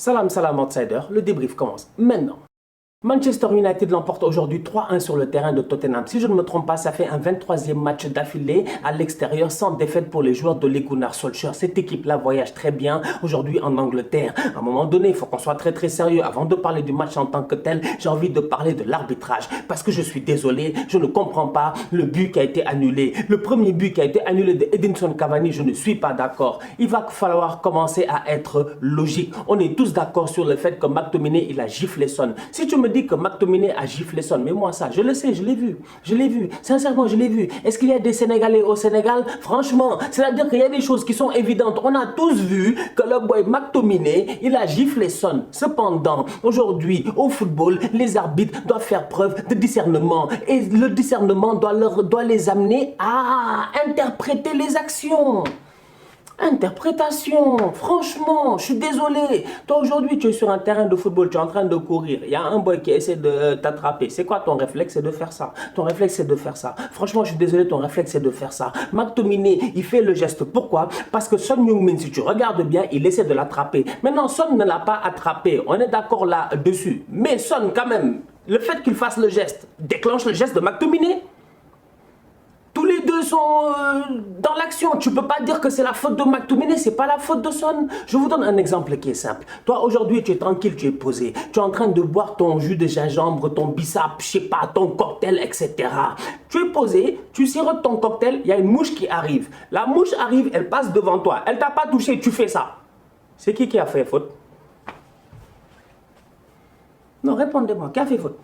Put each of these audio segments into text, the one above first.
Salam salam outsider, le débrief commence maintenant. Manchester United l'emporte aujourd'hui 3-1 sur le terrain de Tottenham. Si je ne me trompe pas, ça fait un 23e match d'affilée à l'extérieur sans défaite pour les joueurs de Ole Gunnar Solskjaer. Cette équipe-là voyage très bien aujourd'hui en Angleterre. À un moment donné, il faut qu'on soit très sérieux. Avant de parler du match en tant que tel, j'ai envie de parler de l'arbitrage. Parce que je suis désolé, je ne comprends pas le but qui a été annulé. Le premier but qui a été annulé de Edinson Cavani, je ne suis pas d'accord. Il va falloir commencer à être logique. On est tous d'accord sur le fait que McTominay, il a giflé Son. Si tu me dit que McTominay a giflé Son, mais moi ça, je le sais, je l'ai vu, sincèrement je l'ai vu. Est-ce qu'il y a des Sénégalais au Sénégal? Franchement, c'est-à-dire qu'il y a des choses qui sont évidentes. On a tous vu que le boy McTominay, il a giflé Son. Cependant, aujourd'hui, au football, les arbitres doivent faire preuve de discernement et le discernement doit les amener à interpréter les actions. Interprétation, franchement, je suis désolé. Toi aujourd'hui, tu es sur un terrain de football, tu es en train de courir. Il y a un boy qui essaie de t'attraper. C'est quoi ton réflexe? C'est de faire ça. Ton réflexe, c'est de faire ça. Franchement, je suis désolé, ton réflexe, c'est de faire ça. McTominay, il fait le geste. Pourquoi? Parce que Son Heung-min, si tu regardes bien, il essaie de l'attraper. Maintenant, Son ne l'a pas attrapé. On est d'accord là-dessus. Mais Son, quand même, le fait qu'il fasse le geste déclenche le geste de McTominay. Tous les deux sont dans l'action. Tu ne peux pas dire que c'est la faute de McTominay, c'est pas la faute de Son. Je vous donne un exemple qui est simple. Toi, aujourd'hui, tu es tranquille, tu es posé. Tu es en train de boire ton jus de gingembre, ton bissap, je sais pas, ton cocktail, etc. Tu es posé, tu sirotes ton cocktail, il y a une mouche qui arrive. La mouche arrive, elle passe devant toi. Elle t'a pas touché, tu fais ça. C'est qui a fait faute? Non, répondez-moi, qui a fait faute?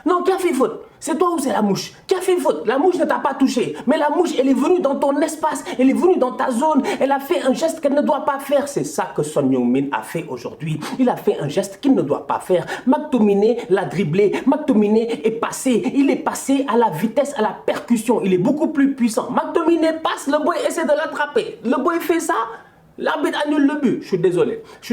Non, qui a fait faute? C'est toi ou c'est la mouche? Qui a fait faute? La mouche ne t'a pas touché. Mais la mouche, elle est venue dans ton espace. Elle est venue dans ta zone. Elle a fait un geste qu'elle ne doit pas faire. C'est ça que Son Heung-min a fait aujourd'hui. Il a fait un geste qu'il ne doit pas faire. McTominay l'a dribblé. McTominay est passé. Il est passé à la vitesse, à la percussion. Il est beaucoup plus puissant. McTominay passe, le boy essaie de l'attraper. Le boy fait ça. L'arbitre annule le but. Je suis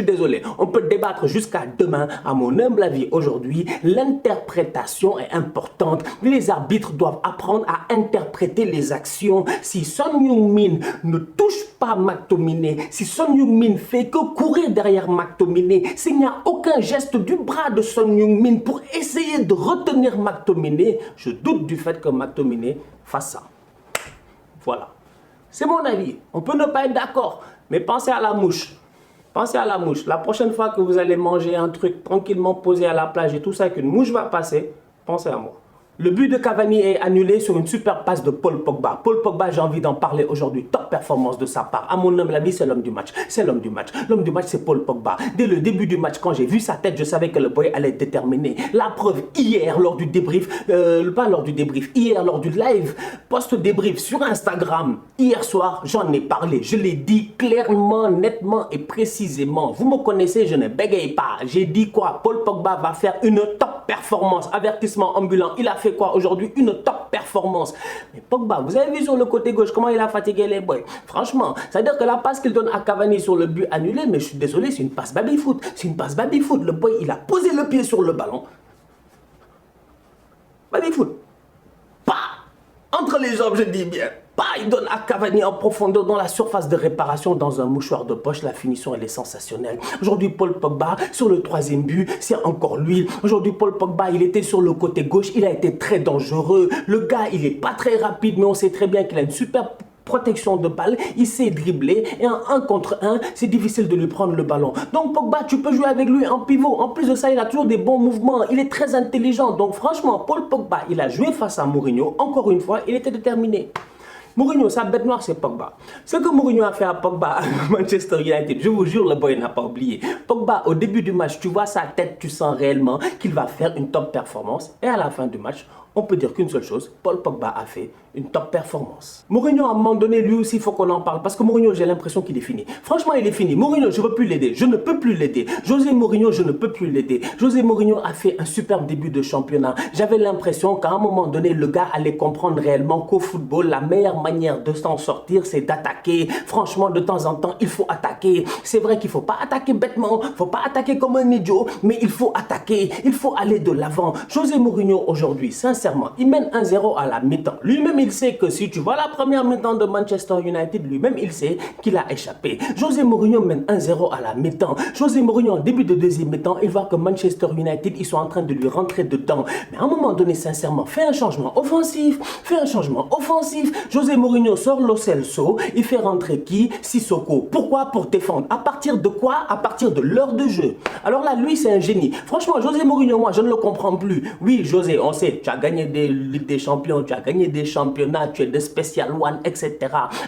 désolé. On peut débattre jusqu'à demain. À mon humble avis, aujourd'hui, l'interprétation est importante. Les arbitres doivent apprendre à interpréter les actions. Si Son Heung-min ne touche pas McTominay, si Son Heung-min fait que courir derrière McTominay, s'il n'y a aucun geste du bras de Son Heung-min pour essayer de retenir McTominay, je doute du fait que McTominay fasse ça. Voilà. C'est mon avis. On peut ne pas être d'accord. Mais pensez à la mouche. Pensez à la mouche. La prochaine fois que vous allez manger un truc tranquillement posé à la plage et tout ça, qu'une mouche va passer, pensez à moi. Le but de Cavani est annulé sur une super passe de Paul Pogba. Paul Pogba, j'ai envie d'en parler aujourd'hui. Top performance de sa part. À mon humble avis, c'est l'homme du match. C'est l'homme du match. L'homme du match, c'est Paul Pogba. Dès le début du match, quand j'ai vu sa tête, je savais que le boy allait être déterminé. La preuve, hier, lors du débrief, pas lors du débrief, hier, lors du live, post-débrief sur Instagram, hier soir, j'en ai parlé. Je l'ai dit clairement, nettement et précisément. Vous me connaissez, je ne bégaye pas. J'ai dit quoi? Paul Pogba va faire une top performance. Avertissement ambulant. Il a fait quoi aujourd'hui? Une top performance. Mais Pogba, vous avez vu sur le côté gauche comment il a fatigué les boys? Franchement, c'est-à-dire que la passe qu'il donne à Cavani sur le but annulé, mais je suis désolé, c'est une passe baby-foot. C'est une passe baby-foot. Le boy, il a posé le pied sur le ballon. Baby-foot. Pas entre les jambes, je dis bien. Il donne à Cavani en profondeur dans la surface de réparation dans un mouchoir de poche. La finition, elle est sensationnelle. Aujourd'hui, Paul Pogba, sur le troisième but, c'est encore lui. Aujourd'hui, Paul Pogba, il était sur le côté gauche. Il a été très dangereux. Le gars, il n'est pas très rapide, mais on sait très bien qu'il a une super protection de balle, il sait dribbler et en 1 contre 1, c'est difficile de lui prendre le ballon. Donc Pogba, tu peux jouer avec lui en pivot. En plus de ça, il a toujours des bons mouvements. Il est très intelligent. Donc franchement, Paul Pogba, il a joué face à Mourinho. Encore une fois, il était déterminé. Mourinho, sa bête noire, c'est Pogba. Ce que Mourinho a fait à Pogba à Manchester United, je vous jure, le boy n'a pas oublié. Pogba, au début du match, tu vois sa tête, tu sens réellement qu'il va faire une top performance. Et à la fin du match, on peut dire qu'une seule chose, Paul Pogba a fait une top performance. Mourinho, à un moment donné, lui aussi, il faut qu'on en parle. Parce que Mourinho, j'ai l'impression qu'il est fini. Franchement, il est fini. Mourinho, je ne veux plus l'aider. Je ne peux plus l'aider. José Mourinho, je ne peux plus l'aider. José Mourinho a fait un superbe début de championnat. J'avais l'impression qu'à un moment donné, le gars allait comprendre réellement qu'au football, la meilleure manière de s'en sortir, c'est d'attaquer. Franchement, de temps en temps, il faut attaquer. C'est vrai qu'il ne faut pas attaquer bêtement. Il ne faut pas attaquer comme un idiot. Mais il faut attaquer. Il faut aller de l'avant. José Mourinho, aujourd'hui, sincèrement, sincèrement, il mène 1-0 à la mi-temps. Lui-même, il sait que si tu vois la première mi-temps de Manchester United, lui-même, il sait qu'il a échappé. José Mourinho mène 1-0 à la mi-temps. José Mourinho, en début de deuxième mi-temps, il voit que Manchester United, ils sont en train de lui rentrer dedans. Mais à un moment donné, sincèrement, fais un changement offensif. Fais un changement offensif. José Mourinho sort Lo Celso. Il fait rentrer qui? Sissoko. Pourquoi? Pour défendre. À partir de quoi? À partir de l'heure de jeu. Alors là, lui, c'est un génie. Franchement, José Mourinho, moi, je ne le comprends plus. Oui, José, on sait, tu as gagné des Ligues des Champions, tu as gagné des championnats, tu es de Special One, etc.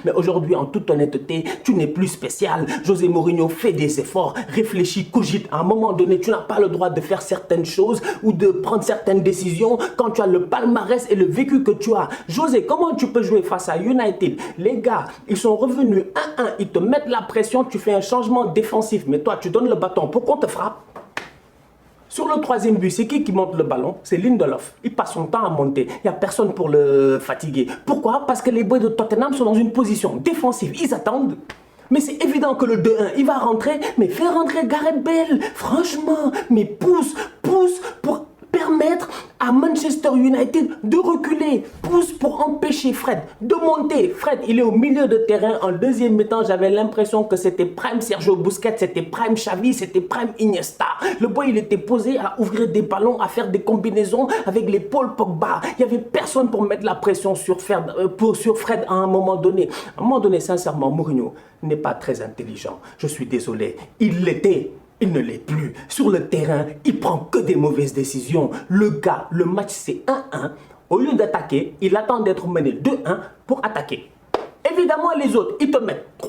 Mais aujourd'hui, en toute honnêteté, tu n'es plus spécial. José Mourinho fait des efforts, réfléchit, cogite. À un moment donné, tu n'as pas le droit de faire certaines choses ou de prendre certaines décisions quand tu as le palmarès et le vécu que tu as. José, comment tu peux jouer face à United? Les gars, ils sont revenus 1-1, ils te mettent la pression, tu fais un changement défensif. Mais toi, tu donnes le bâton pour qu'on te frappe. Sur le troisième but, c'est qui monte le ballon? C'est Lindelof. Il passe son temps à monter. Il n'y a personne pour le fatiguer. Pourquoi? Parce que les boys de Tottenham sont dans une position défensive. Ils attendent. Mais c'est évident que le 2-1, il va rentrer. Mais fais rentrer Gareth Bale. Franchement, mais pousse pour permettre à Manchester United de reculer. Pousse pour empêcher Fred de monter. Fred, il est au milieu de terrain. En deuxième mi-temps, j'avais l'impression que c'était prime Sergio Busquets, c'était prime Xavi, c'était prime Iniesta. Le boy, il était posé à ouvrir des ballons, à faire des combinaisons avec les Paul Pogba. Il n'y avait personne pour mettre la pression sur Fred à un moment donné. À un moment donné, sincèrement, Mourinho n'est pas très intelligent. Je suis désolé. Il l'était. Il ne l'est plus. Sur le terrain, il prend que des mauvaises décisions. Le gars, le match c'est 1-1. Au lieu d'attaquer, il attend d'être mené 2-1 pour attaquer. Évidemment, les autres, ils te mettent 3-1.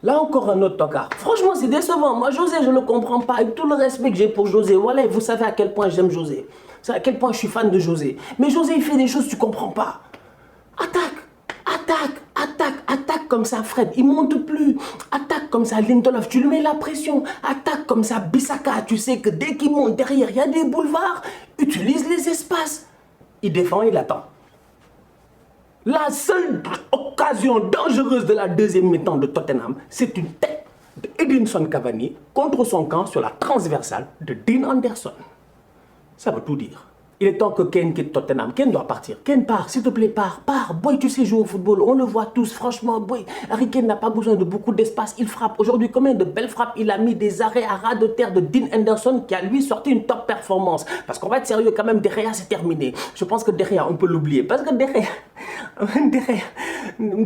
Là encore un autre tocard. Franchement, c'est décevant. Moi, José, je ne le comprends pas. Avec tout le respect que j'ai pour José, voilà, vous savez à quel point j'aime José. Vous savez à quel point je suis fan de José. Mais José, il fait des choses que tu ne comprends pas. Attaque comme ça Fred, il monte plus. Attaque comme ça Lindelof, tu lui mets la pression. Attaque comme ça Bissaka, tu sais que dès qu'il monte derrière, il y a des boulevards. Utilise les espaces. Il défend, il attend. La seule occasion dangereuse de la deuxième mi-temps de Tottenham, c'est une tête de Edinson Cavani contre son camp sur la transversale de Dean Anderson. Ça veut tout dire. Il est temps que Kane quitte Tottenham. Kane doit partir. Kane part, s'il te plaît, pars. Boy, tu sais jouer au football. On le voit tous, franchement. Boy, Harry Kane n'a pas besoin de beaucoup d'espace. Il frappe. Aujourd'hui, combien de belles frappes il a mis des arrêts à ras de terre de Dean Henderson qui a lui sorti une top performance. Parce qu'on va être sérieux quand même, De Gea, c'est terminé. Je pense que De Gea, on peut l'oublier. Parce que De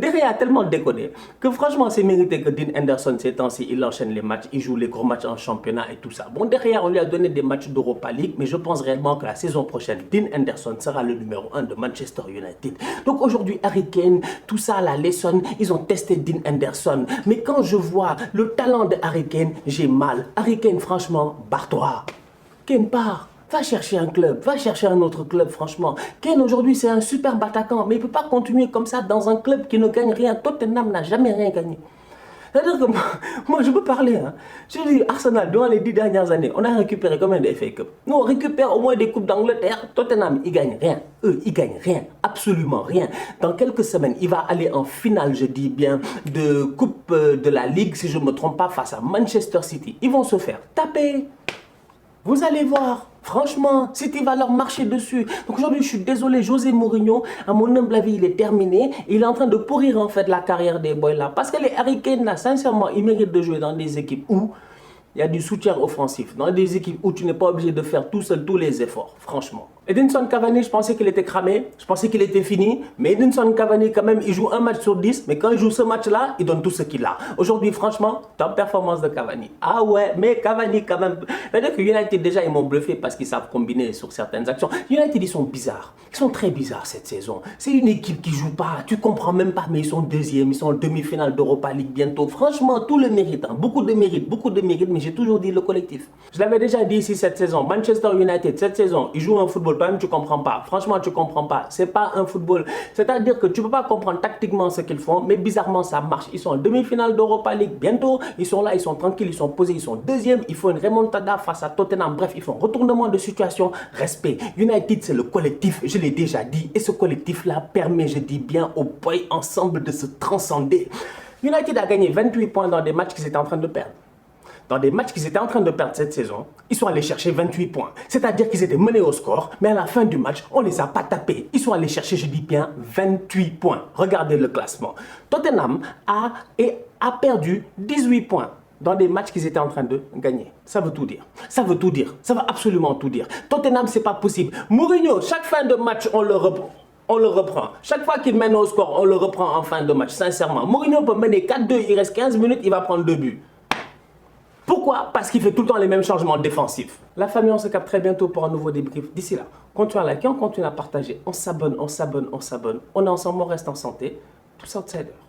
Gea a tellement déconné que franchement, c'est mérité que Dean Henderson, ces temps-ci, il enchaîne les matchs. Il joue les gros matchs en championnat et tout ça. Bon, De Gea, on lui a donné des matchs d'Europa League, mais je pense réellement que la saison prochaine, Dean Henderson sera le numéro 1 de Manchester United. Donc aujourd'hui, Harry Kane, tout ça, la Lesson, ils ont testé Dean Henderson. Mais quand je vois le talent de Harry Kane, j'ai mal. Harry Kane, franchement, barre-toi. Kane part. Va chercher un club, va chercher un autre club, franchement. Kane, aujourd'hui, c'est un superbe attaquant, mais il ne peut pas continuer comme ça dans un club qui ne gagne rien. Tottenham n'a jamais rien gagné. C'est-à-dire que moi, je peux parler. Hein. Je dis, Arsenal, durant les 10 dernières années, on a récupéré combien de FA Cup? Nous, on récupère au moins des coupes d'Angleterre. Tottenham, ils gagnent rien. Eux, ils gagnent rien. Absolument rien. Dans quelques semaines, il va aller en finale, je dis bien, de Coupe de la Ligue, si je ne me trompe pas, face à Manchester City. Ils vont se faire taper. Vous allez voir. Franchement, City va leur marcher dessus. Donc aujourd'hui, je suis désolé, José Mourinho, à mon humble avis, il est terminé. Il est en train de pourrir en fait la carrière des boys là. Parce que les Harry Kane là, sincèrement, ils méritent de jouer dans des équipes où il y a du soutien offensif. Dans des équipes où tu n'es pas obligé de faire tout seul tous les efforts, franchement. Edinson Cavani, je pensais qu'il était cramé, je pensais qu'il était fini. Mais Edinson Cavani, quand même, il joue un match sur 10. Mais quand il joue ce match-là, il donne tout ce qu'il a. Aujourd'hui, franchement, top performance de Cavani. Ah ouais, mais Cavani, quand même. C'est-à-dire que United, déjà, ils m'ont bluffé parce qu'ils savent combiner sur certaines actions. United, ils sont bizarres. Ils sont très bizarres cette saison. C'est une équipe qui joue pas. Tu comprends même pas, mais ils sont deuxièmes. Ils sont en demi-finale d'Europa League bientôt. Franchement, tout le mérite. Hein. Beaucoup de mérite. Mais j'ai toujours dit le collectif. Je l'avais déjà dit ici cette saison. Manchester United, cette saison, ils jouent un football. Toi-même, tu comprends pas. Franchement, tu comprends pas. C'est pas un football. C'est-à-dire que tu peux pas comprendre tactiquement ce qu'ils font, mais bizarrement, ça marche. Ils sont en demi-finale d'Europa League bientôt. Ils sont là, ils sont tranquilles, ils sont posés, ils sont deuxièmes. Il faut une remontada face à Tottenham. Bref, ils font retournement de situation. Respect. United, c'est le collectif. Je l'ai déjà dit. Et ce collectif-là permet, je dis bien, aux boys ensemble de se transcender. United a gagné 28 points dans des matchs qu'ils étaient en train de perdre. dans des matchs qu'ils étaient en train de perdre cette saison, ils sont allés chercher 28 points. C'est-à-dire qu'ils étaient menés au score, mais à la fin du match, on ne les a pas tapés. Ils sont allés chercher, je dis bien, 28 points. Regardez le classement. Tottenham a perdu 18 points dans des matchs qu'ils étaient en train de gagner. Ça veut tout dire. Ça veut tout dire. Ça veut absolument tout dire. Tottenham, c'est pas possible. Mourinho, chaque fin de match, on le reprend. On le reprend. Chaque fois qu'il mène au score, on le reprend en fin de match, sincèrement. Mourinho peut mener 4-2, il reste 15 minutes, il va prendre 2 buts. Pourquoi? Parce qu'il fait tout le temps les mêmes changements défensifs. La famille, on se capte très bientôt pour un nouveau débrief. D'ici là, continuez à liker, on continue à partager. On s'abonne, on s'abonne, on s'abonne. On est ensemble, on reste en santé. Tous outsiders.